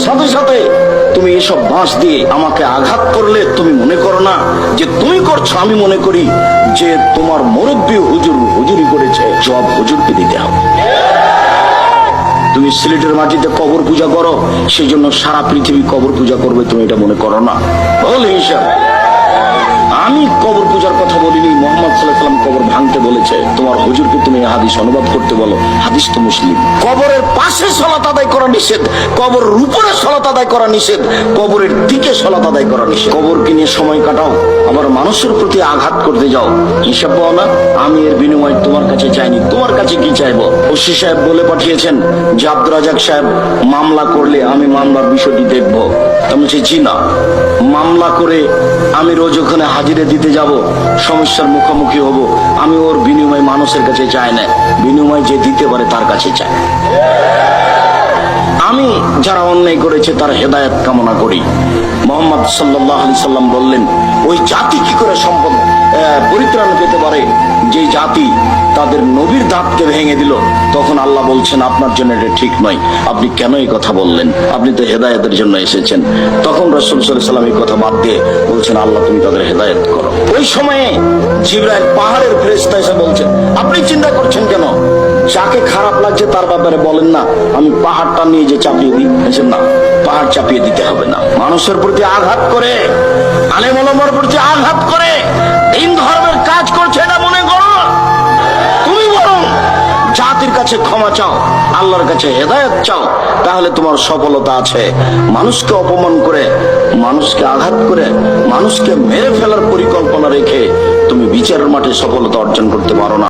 সাথে সাথে তুমি এসব বাঁশ দিয়ে আমাকে আঘাত করলে তুমি মনে করো না যে তুমি করছো, আমি মনে করি যে তোমার মুরব্বী হুজুর হুজুরি করেছে, জবাব হুজুরকে দিতে হবে। তুমি সিলেটের মাটিতে কবর পূজা করো, সেই জন্য সারা পৃথিবী কবর পূজা করবে, তুমি এটা মনে করো না। বলে হিসাব আমি কবর পূজার কথা বলিনি, মুহাম্মদ সাল্লাল্লাহু আলাইহি ওয়াসাল্লাম কবর ভাঙতে বলেছে। তোমার হুজুরকে তুমি হাদিস অনুবাদ করতে বলো, হাদিস তো মুসলিম। কবরের পাশে সালাত আদায় করা নিষেধ, কবরের উপরে সালাত আদায় করা নিষেধ, কবরের দিকে সালাত আদায় করা নিষেধ। কবরকে নিয়ে সময় কাটাও, আবার মানুষের প্রতি আঘাত করতে যাও, হিসাব পাও না। আমি এর বিনিময় তোমার কাছে চাইনি, তোমার কাছে কি চাইবো? ওসি সাহেব বলে পাঠিয়েছেন যে আব্দুর রাজাক সাহেব মামলা করলে আমি মামলার বিষয়টি দেখবো। আমি বলছি জি না, মামলা করে আমি রোজ ওখানে হাজিরে দিতে যাব, সমস্যার মুখোমুখি হব, আমি ওর বিনিময় মানুষের কাছে চাই না, বিনিময় যে দিতে পারে তার কাছে চাই। আমি যারা অন্যায় করেছে তার হেদায়েত কামনা করি। মুহাম্মদ সাল্লাল্লাহু আলাইহি সাল্লাম বললেন, ওই জাতি কি করে সম্পদ পরিত্রাণ পেতে পারে যে জাতি তাদের নবীর দাঁতকে ভেঙে দিল। তখন আল্লাহ বলছেন, আপনার জন্য এটা ঠিক নয়, আপনি কেন এই কথা বললেন? আপনি তো হেদায়েতের জন্য এসেছেন। তখন রাসূল সাল্লাল্লাহু আলাইহি সাল্লাম এই কথা বাদ দিয়ে বলছেন, আল্লাহ তুমি তাদের হেদায়েত করো। ওই সময়ে জিবরাইল পাহাড়ের ফেরেশতা এসে বলছেন, আপনি চিন্তা করছেন কেন? যাকে খারাপ লাগছে তার ব্যাপারে বলেন না, আমি পাহাড়টা নিয়ে যে চাপিয়ে দিই। না, পাহাড় চাপিয়ে দিতে হবে না। মানুষের প্রতি আঘাত করে, আলেম ওলামার প্রতি আঘাত করে দিন ধর্মের কাজ করছে এটা মনে করো। তুমি বরং জাতির কাছে ক্ষমা চাও, আল্লাহর কাছে হেদায়েত চাও, তাহলে তোমার সফলতা আছে। মানুষকে অপমান করে, মানুষকে আঘাত করে, মানুষকে মেরে ফেলার পরিকল্পনা রেখে তুমি বিচারের মাঠে সফলতা অর্জন করতে পারো না।